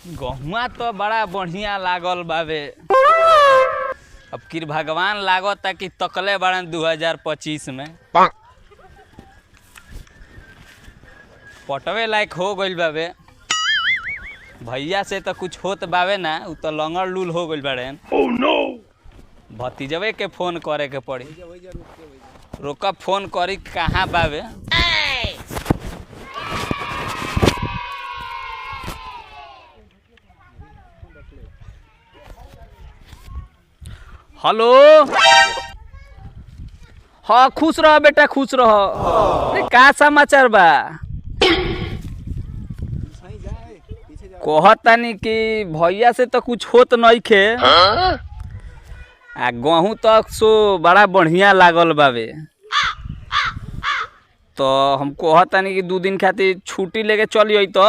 गहुआ तो बड़ा बढ़िया लागल बावे। अब किर भगवान लागता कि तकले बड़न 2025 में पटवे लायक हो गइल बावे। भैया से तो कुछ होत बावे ना, उ तो लंगड़ लूल हो गइल बाड़े। oh, no! भतीजवे के फोन करे के पड़ी। रोका फोन करी कहाँ बावे। हेलो। हाँ खुश रह बेटा, खुश रह। का समाचार बा? कहतानी कि भैया से तो कुछ होत नहीं खे। आ गहूँ तक सो बड़ा बढ़िया लागल बावे। तो हम कहतानी कि 2 दिन खातिर छुट्टी लेके चलिए तो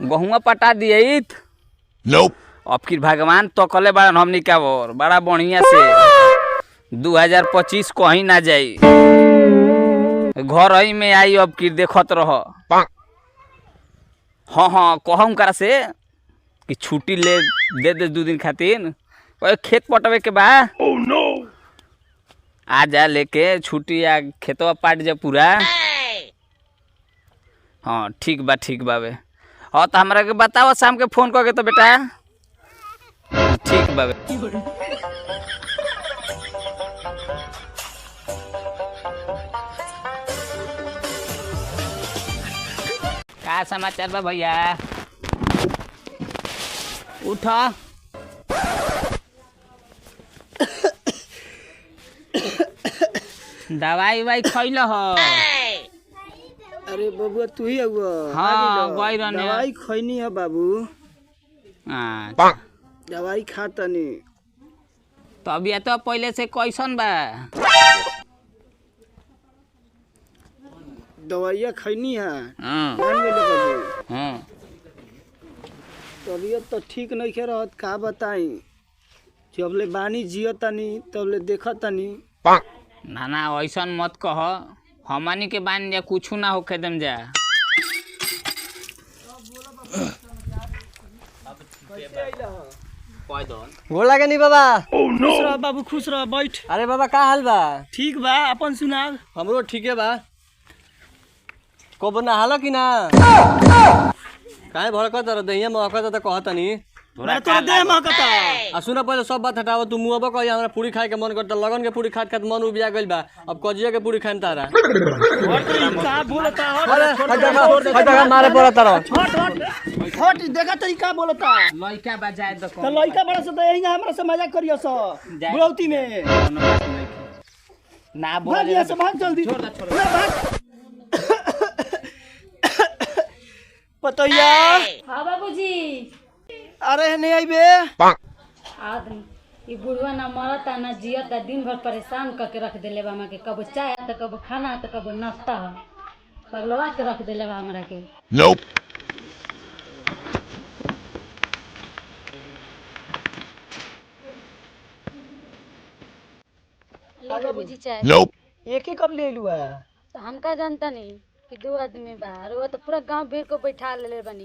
गहुआ पटा दिए। अब फिर भगवान तकले बड़न हमनी का और बड़ा बढ़िया से 2025 कहीं ना जाई, घर ही में आई। अब की देखत रह। हाँ कहूँ करा से कि छुट्टी ले दे 2 दिन खातिर। खेत पटवे के बा। oh, no! आ जा लेके छुट्टी आ खेतवा पाट जा पूरा। हाँ ठीक बा बे। हाँ तो हमरा के बताओ शाम के फोन करके तो बेटा। ठीक बा बे। का समाचार बा भैया? उठा। दवाई वाई खइल हो? अरे बबुआ तू ही हुआ? हाँ गई रहने। दवाई खैनी है बाबू। दवाई खा तनी। तबियत तो पहले से कैसन बा? दवाइया खैनी है। तबियत तो ठीक नहीं खे रहत। का बताई, जबले बानी जियो तनी तबले देख तनी। ना ऐसा मत कह। हमनी के बानी जा कुछ ना होके दम जा। गोड़ लागे नहीं बाबा। oh, no! खुश रह बाबू, खुश रह। बैठ। अरे बाबा का हाल बा? ठीक बा, अपन सुना। हमरो ठीके बा। कबो नहालो कि ना? काहे भड़कत रह? दहिया महकत त कहतनी। मैं तोरा देह महकता। आ सुन पहले सब बात हटाओ। तू मुंहबा कही हमरा पूरी खाए के मन करता। लगन के पूरी खात मन उबिया गइल बा। अब कजिया के पूरी खाएम तारा। का बोलता? अरे हटा मारे पड़ता रह। हट देखा तरी का बोलता। लइका बजाए तो तो लइका बड़ा से यही हमरा से मजाक करियो स बुढ़ौती में। ना बोल। भाग यहाँ से, भाग जल्दी। छोड़ दे। ना भाग। पतैया। हाँ बाबूजी। अरे नहीं आई बे। आदमी ये बुढ़वा ना मरता ना जियता, दिन भर परेशान करके रख देले बा हमरा के। कबो चाय तो कबो खाना तो कबो नाश्ता पगलवा के रख देले बा हमरा के। Nope. ले बाबूजी चाय। Nope. एक ही कब ले लुआ? तो हम का जानता नहीं कि 2 आदमी बाहर वो तो पूरा गांव भीड़ को बैठा ले बनी।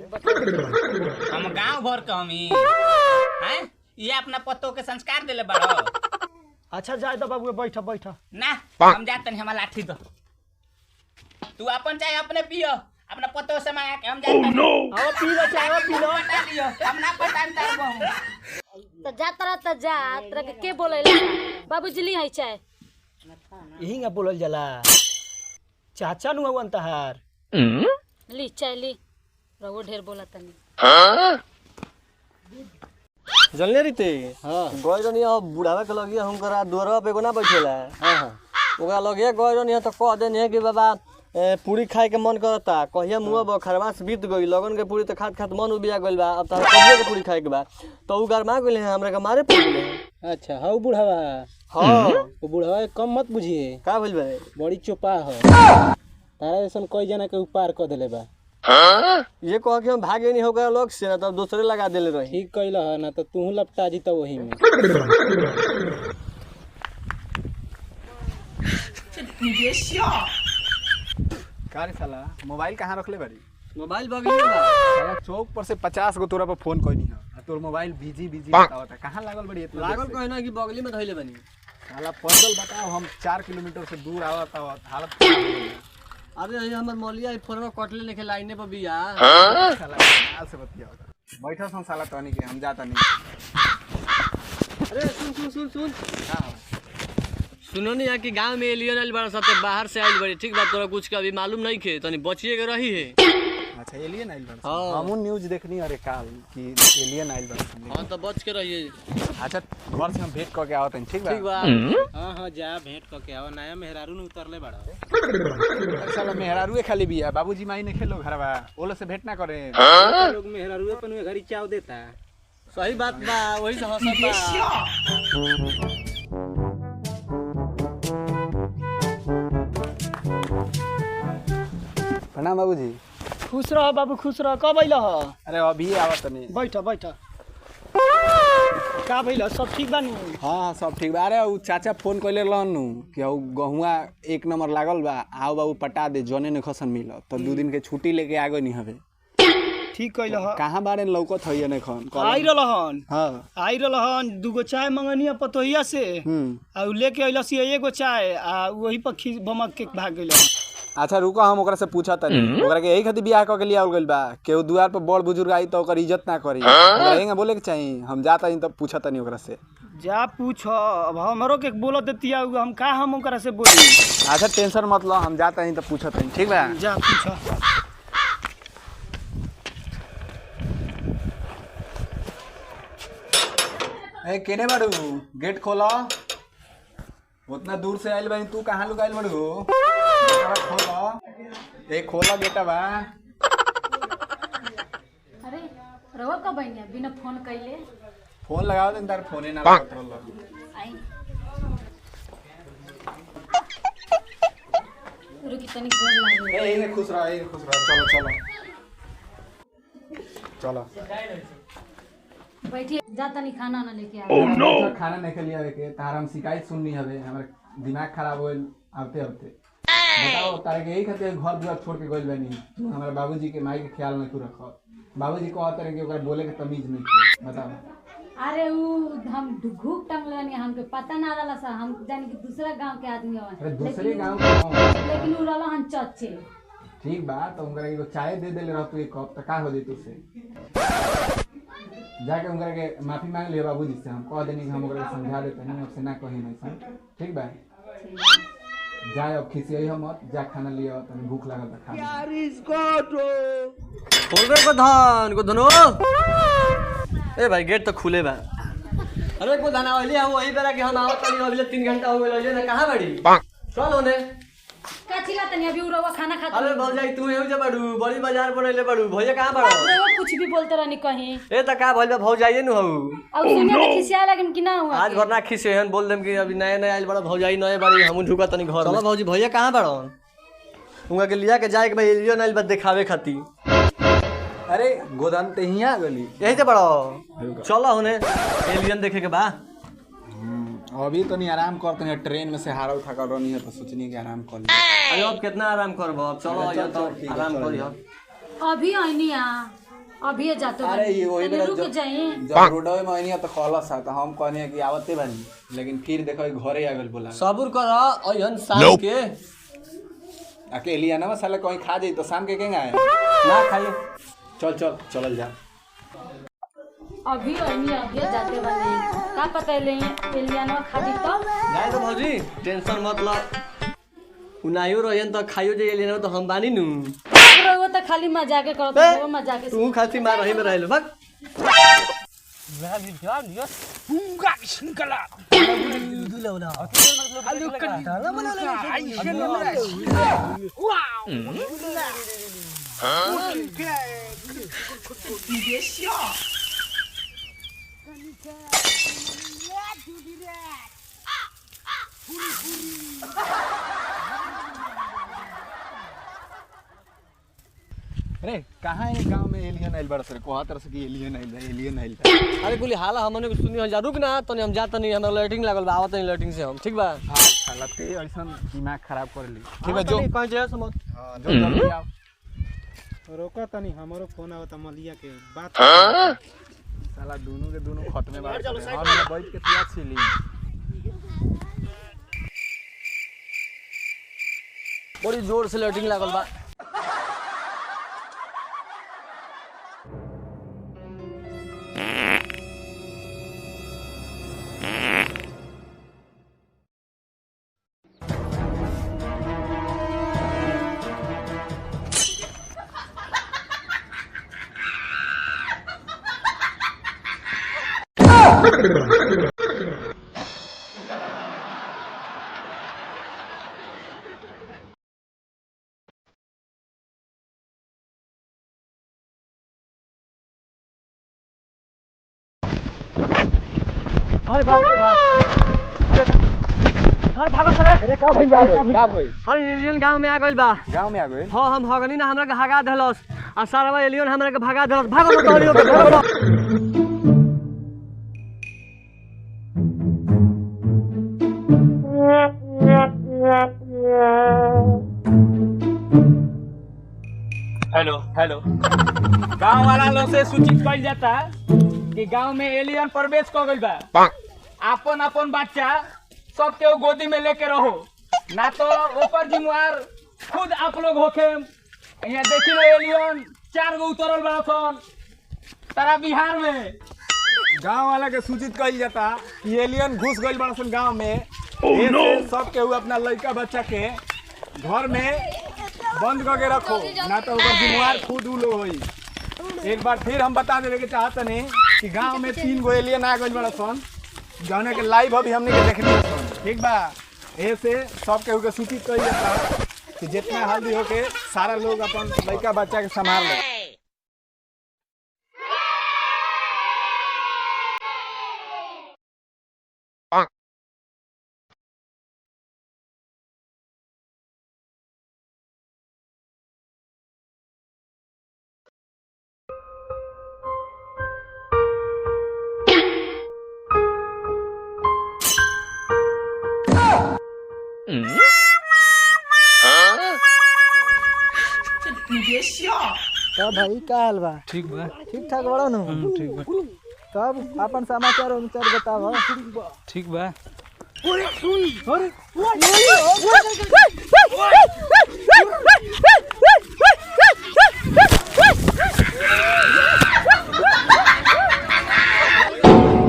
हम गांव भर के हमी हैं? ये अपना पत्तों के संस्कार देले बाड़ो। अच्छा जाए तो बाबू, बैठ बैठ। ना हम जाते नहीं, हमारा लाठी दो। तू अपन चाय अपने पियो, अपना पत्तों से मांगा के हम जाते नहीं। आओ पी लो चाय, आओ पी लो। पटा लियो, हम ना पटान तार बहु। तो जाता तरह के बोले बाबूजी ली है चाय। यही ना बोलल जाला। चाचा नु हवन तहार। ली चाय ली। रघु ढेर बोला तनी। जनले रीते गई रही बुढ़ावा के लगिया हम करा दुआरवा पे ना बैठेला। ओकरा लगिया गई रही तो कह देनी कि बाबा पूरी खाए के मन करता। कहिया मुँह खरमास बीत गई। लगन के पूरी तो खात खात मन उबिया गइल बा। अब तारा कहिया के पूरी खाए के बा तो उ गरमा गइल है, हमरा के मारे पड़ गइल है। अच्छा हाउ बुढ़ावा। हाँ वो बुढ़ावा कम मत बुझिए। का भइल बा? बड़ी चोपा है। तारा ऐसा कई जना के उपार कर देले बा। ये कह के हम भागे नहीं होकर लोग से, तब दूसरे लगा देले रही। ठीक कैल है ना तो तू लपटा जीता वही में। का रे साला मोबाइल कहाँ रखले बारी? मोबाइल बगल में बा। साला चौक पर से 50 गो तोरा पर फोन कइनी ह आ तोर मोबाइल बिजी बतावता कहां लागल बड़ी इतना लागल कहे ना कि बगली में धइले बनी। साला पैदल बताओ हम 4 किलोमीटर से दूर आवत हालत खराब हो गई। अरे ये हमर मौलिया फोन कटले लेके लाइने पर बिया। साला काल से बतियावता बैठा सन साला तनी के हम जाता नहीं। अरे सुन हां सुनो नहीं कि गांव में एलियन आइल बड़ा सब बाहर से आइल बड़ी ठीक बात तोरा कुछ के अभी मालूम नहीं खे तनी बचिए के रही है। अच्छा एलियन आइल बा हाँ। हमू न्यूज़ देखनी अरे काल कि एलियन आइल बा। हां तो बच के रहिए। अच्छा घर से हम भेंट करके आवत हैं ठीक बा। ठीक बा। हाँ जा भेंट करके आओ नया मेहरारू ने उतरले बड़ा साला मेहरारूए खाली बिया बाबूजी माई ने खेलो घरवा ओलो से भेंट ना करे। लोग मेहरारू अपन घरी चाव देता। सही बात बा वही से हंसत बा। प्रणाम बाबूजी। खुश रह बाबू खुश रह। कब अइल ह? अरे अभी आवत नहीं। बैठ बैठ। का भइल सब ठीक बानी? हाँ सब ठीक बा। अरे उ चाचा फोन कइले रहनु कि उ गहुआ 1 नंबर लागल बा आओ बाबू पटा दे जने ने खसन मिल तो 2 दिन के छुट्टी लेके आ गई हवे। ठीक कइल ह। कहां बारे लौकत हइए ने खन आई रहलन। हां आई रहलन 2 गो चाय मंगनिया पतोहिया से आ उ लेके अइलसी एगो चाय आ वही पर खीस बमक के भाग गइल। अच्छा रुको हम ओकरा से पूछा तनी ओकरा के यही खातिर बियाह क के लियावल गइल बा केहू दुआर पर बड़ बुजुर्ग आई तो ओकर इज्जत ना करी ओकरा हेंगा बोले के चाहिए। हम जाता नहीं तब पूछा तनी ओकरा से। जा पूछ अब हमरो के बोलत देतिया हम का हम ओकरा से बोली। अच्छा टेंशन मत लो हम जाता नहीं तब पूछा तनी ठीक बा। जा पूछ। ए केने बाड़ू गेट खोलो उतना दूर से आइल बानी तू कहां लुकाइल बाड़ू गेटवा खोलो ए खोलो गेटवा। अरे रवा कब बनिया बिना फोन कइले फोन लगाओ दिन तार फोने ना लागत रहल। आई रुकी तनी गोर लागे। ए खुश रह चलो चलो बैठिए जा तनी खाना ना लेके आ। तो खाना नहीं के लिया के तार हम शिकायत सुननी हवे हमर दिमाग खराब होइल आते बताओ तारे के यही खातिर घर दुआर छोड़ के गइल बानी तू हमारे बाबूजी के माई के ख्याल नहीं तू रख। बाबूजी कहत रहे कि ओकरा बोले के तमीज नहीं थी बताओ। अरे उ हम घूक टंगलनी हमके पता ना रहला सा हम जानी कि दूसरा गांव के आदमी हवन। अरे दूसरे गांव के लेकिन उ रहला हम चच्चे। ठीक बा तो उनका एगो चाय दे देले रह तू एक कप त का हो जैतु से जाके उनका के माफी मांग ले बाबूजी से हम कह देनी कि हम ओकरा समझा देते नहीं अब से ना कही नहीं सन ठीक बा। जाए अब खिसियाई हम मत जा खाना लिया तनी भूख लागल त खा। खोल रे गोधनो ए भाई गेट तो खुले बा। अरे गोधन आइली हम वही बेरा कि हम आवत तनी अभी 3 घंटा हो गेल ले कहां बाड़ी चल होने का चिल्ला तनी अभी उ रवा खाना खाता। अरे भौजाई तू एउ जे बाड़ू बड़ी बाजार पर ले बाड़ू भैया कहां बाड़ो रवा कुछ भी बोलते रहनी कहीं ए त का भइल बा भौजाई नु हऊ और सुनिए तो खिसिया लगन कि ना हुआ आज भर ना खिसे हन बोल देम कि अभी नया नया आइल बड़ा भौजाई नए बाड़ी हमहु ढुका तनी घर चलो भौजी भैया कहां बाड़ो उनका के लिया के जाए के भाई एलियन आइल बा दिखावे खाती। अरे गोदान ते हिया गली यही से बड़ो चलो होने एलियन देखे के बा। अभी तो नहीं आराम करते हैं ट्रेन में से हारा उठा कर रही है तो सोचनी कि आराम कर ले। अरे अब कितना आराम करबो अब चलो या तो आराम करियो। अभी आईनी आ अभी जातो अरे ये वही तनी बेरा रुक जाई। जब रोडवे में आइनी तो खलस है तो हम कहनी कि आवते बानी लेकिन फिर देखो घरे आ गेल बोला सबूर कर अयन शाम के अकेली ना साले कहीं खा जाई तो शाम के केंगा है ना खाई चल जा। अभी आईनी अभी जाते बने का पता ले एलियानो खादी तो जाए तो भौजी टेंशन मत ल उनायो रहन तो खाइयो जे एलियन तो हम बानी नु वो तो खाली मजाक करत वो मजाक से तू खाती मार रही में रहलो भग अरे कहाँ है गांव में एलियन आइल बड़ा सर कोहा तरह से कि एलियन आइल बा। अरे कुली हाला हमने सुनी जा रुक ना तनी हम जात नहीं हमरा लाइटिंग लागल बा आवत नहीं लाइटिंग से हम ठीक बा। हां साला ते ऐसा दिमाग खराब कर ली ठीक है जो कहीं जाए समझ हां जो जल्दी आओ रोका तनी हमरो फोन आवता मलिया के बात साला दोनों के दोनों खत में बात करे और मैं बैठ के पिया छिली। बड़ी जोर से लैट्रिन लागल बा। एलियन गांव में आ गइल बा। गांव में आ गए हाँ हम भगनी ना हमरा के भगा देलस आ सारा एलियन हमरा के भगा देलस। भागो तो एलियन के भागो। हेलो हेलो गांव वाला लोग से सूचित कइल जाता कि गांव में एलियन प्रवेश कर गइल बा। आपन आपन बच्चा सबके गोदी में लेके रहो, ना तो ऊपर जिम्मेवार खुद आप लोग होके। यहाँ देखी लो एलियन 4 गो उतरल बड़ा सन तारा बिहार में। गांव वाला के सूचित कइल जाता कि एलियन घुस गइल बड़ा सन गांव में। ऐसे सब केहू अपना लड़का बच्चा के घर में बंद करके रखो, ना तो ओकर जिम्मेवार खुद उ लोग होई। एक बार फिर हम बता देवे के चाहतनी कि गांव में 3 गो एलियन आ गइल बड़ा सन, जौने के लाइव अभी हमने के देखनी सन। ठीक बा, ऐसे सब केहू के सूचित कइल जाता कि जितना जल्दी होके सारा लोग अपन लड़का बच्चा के संभाल ले। तब भाई का हाल बा? ठीक बा, ठीक ठाक बड़ा न? ठीक बा, तब अपन समाचार बताव। ठीक बा।